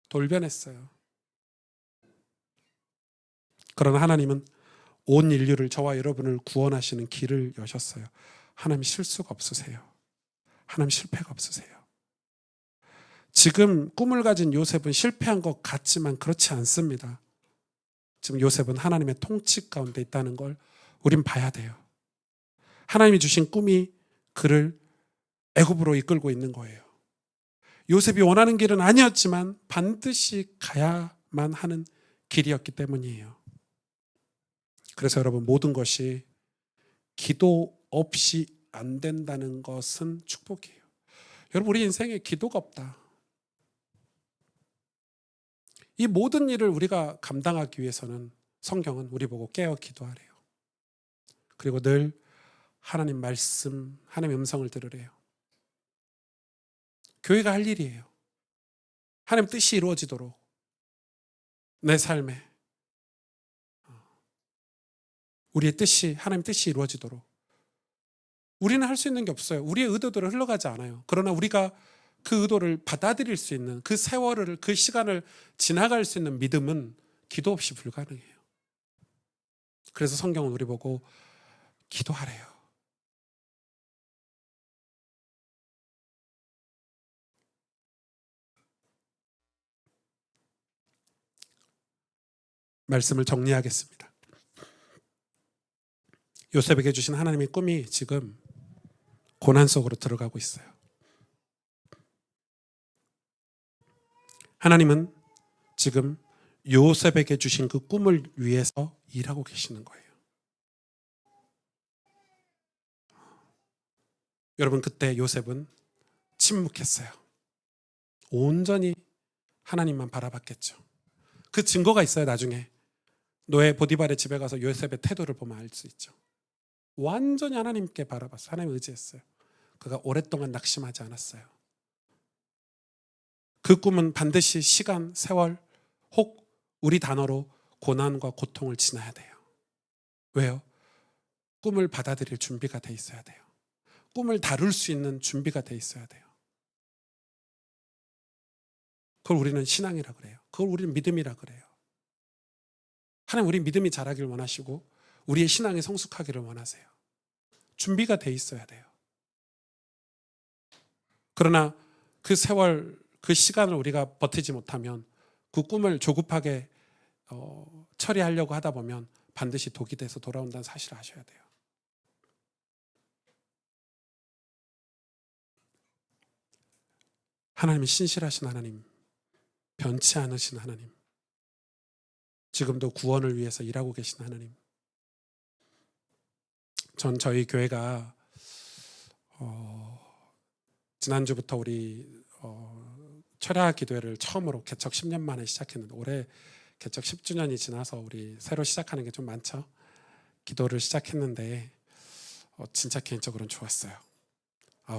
돌변했어요. 그러나 하나님은 온 인류를, 저와 여러분을 구원하시는 길을 여셨어요. 하나님 실수가 없으세요. 하나님 실패가 없으세요. 지금 꿈을 가진 요셉은 실패한 것 같지만 그렇지 않습니다. 지금 요셉은 하나님의 통치 가운데 있다는 걸 우린 봐야 돼요. 하나님이 주신 꿈이 그를 애굽으로 이끌고 있는 거예요. 요셉이 원하는 길은 아니었지만 반드시 가야만 하는 길이었기 때문이에요. 그래서 여러분, 모든 것이 기도 없이 안 된다는 것은 축복이에요. 여러분, 우리 인생에 기도가 없다. 이 모든 일을 우리가 감당하기 위해서는 성경은 우리 보고 깨어 기도하래요. 그리고 늘 하나님 말씀, 하나님의 음성을 들으래요. 교회가 할 일이에요. 하나님 뜻이 이루어지도록 내 삶에 우리의 뜻이, 하나님 뜻이 이루어지도록 우리는 할 수 있는 게 없어요. 우리의 의도대로 흘러가지 않아요. 그러나 우리가 그 의도를 받아들일 수 있는 그 세월을, 그 시간을 지나갈 수 있는 믿음은 기도 없이 불가능해요. 그래서 성경은 우리 보고 기도하래요. 말씀을 정리하겠습니다. 요셉에게 주신 하나님의 꿈이 지금 고난 속으로 들어가고 있어요. 하나님은 지금 요셉에게 주신 그 꿈을 위해서 일하고 계시는 거예요. 여러분, 그때 요셉은 침묵했어요. 온전히 하나님만 바라봤겠죠. 그 증거가 있어요. 나중에 노예 보디발의 집에 가서 요셉의 태도를 보면 알 수 있죠. 완전히 하나님께 바라봤어요. 하나님 의지했어요. 그가 오랫동안 낙심하지 않았어요. 그 꿈은 반드시 시간, 세월, 혹 우리 단어로 고난과 고통을 지나야 돼요. 왜요? 꿈을 받아들일 준비가 돼 있어야 돼요. 꿈을 다룰 수 있는 준비가 돼 있어야 돼요. 그걸 우리는 신앙이라 그래요. 그걸 우리는 믿음이라 그래요. 하나님, 우리 믿음이 자라길 원하시고 우리의 신앙이 성숙하기를 원하세요. 준비가 돼 있어야 돼요. 그러나 그 세월, 그 시간을 우리가 버티지 못하면 그 꿈을 조급하게 처리하려고 하다 보면 반드시 독이 돼서 돌아온다는 사실을 아셔야 돼요. 하나님이 신실하신 하나님, 변치 않으신 하나님, 지금도 구원을 위해서 일하고 계신 하나님. 전 저희 교회가 지난주부터 우리 철야 기도회를 처음으로 개척 10년 만에 시작했는데, 올해 개척 10주년이 지나서 우리 새로 시작하는 게 좀 많죠. 기도를 시작했는데 진짜 개인적으로는 좋았어요.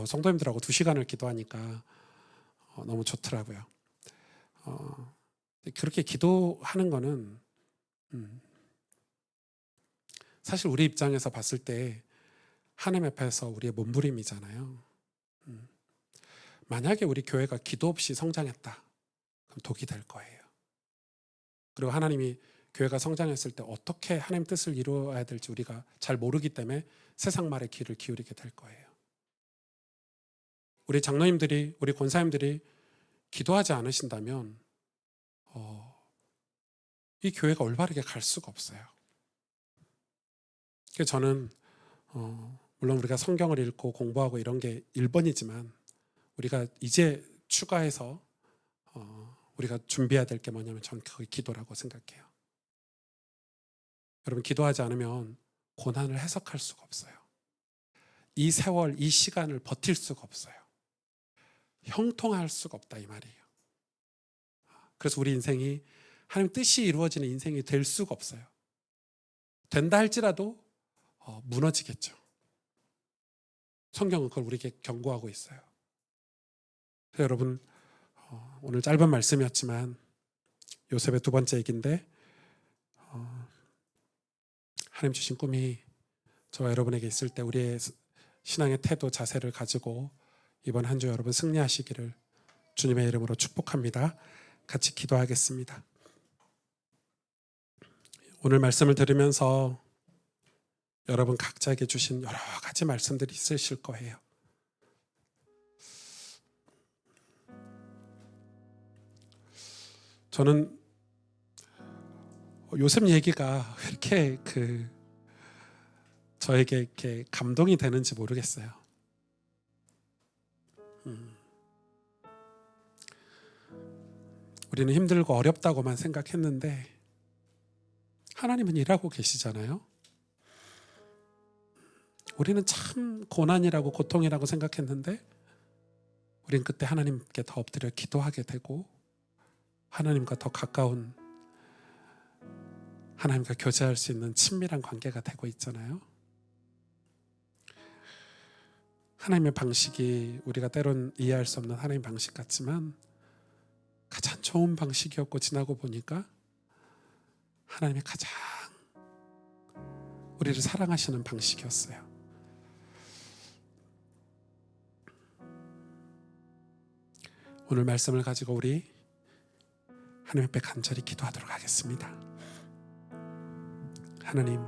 성도님들하고 2시간을 기도하니까 너무 좋더라고요. 그렇게 기도하는 거는 사실 우리 입장에서 봤을 때 하나님 앞에서 우리의 몸부림이잖아요. 만약에 우리 교회가 기도 없이 성장했다, 그럼 독이 될 거예요. 그리고 하나님이 교회가 성장했을 때 어떻게 하나님 뜻을 이루어야 될지 우리가 잘 모르기 때문에 세상 말에 귀를 기울이게 될 거예요. 우리 장로님들이, 우리 권사님들이 기도하지 않으신다면 이 교회가 올바르게 갈 수가 없어요. 그래서 저는 물론 우리가 성경을 읽고 공부하고 이런 게 1번이지만 우리가 이제 추가해서 우리가 준비해야 될 게 뭐냐면 저는 그게 기도라고 생각해요. 여러분, 기도하지 않으면 고난을 해석할 수가 없어요. 이 세월, 이 시간을 버틸 수가 없어요. 형통할 수가 없다, 이 말이에요. 그래서 우리 인생이 하나님 뜻이 이루어지는 인생이 될 수가 없어요. 된다 할지라도 무너지겠죠. 성경은 그걸 우리에게 경고하고 있어요. 그래서 여러분, 오늘 짧은 말씀이었지만 요셉의 2번째 얘기인데, 하나님 주신 꿈이 저와 여러분에게 있을 때 우리의 신앙의 태도, 자세를 가지고 이번 한 주 여러분 승리하시기를 주님의 이름으로 축복합니다. 같이 기도하겠습니다. 오늘 말씀을 들으면서 여러분 각자에게 주신 여러 가지 말씀들이 있으실 거예요. 저는 요셉 얘기가 왜 이렇게 저에게 이렇게 감동이 되는지 모르겠어요. 우리는 힘들고 어렵다고만 생각했는데 하나님은 일하고 계시잖아요. 우리는 참 고난이라고 고통이라고 생각했는데 우린 그때 하나님께 더 엎드려 기도하게 되고 하나님과 더 가까운, 하나님과 교제할 수 있는 친밀한 관계가 되고 있잖아요. 하나님의 방식이 우리가 때론 이해할 수 없는 하나님 방식 같지만 가장 좋은 방식이었고, 지나고 보니까 하나님이 가장 우리를 사랑하시는 방식이었어요. 오늘 말씀을 가지고 우리 하나님 앞에 간절히 기도하도록 하겠습니다. 하나님,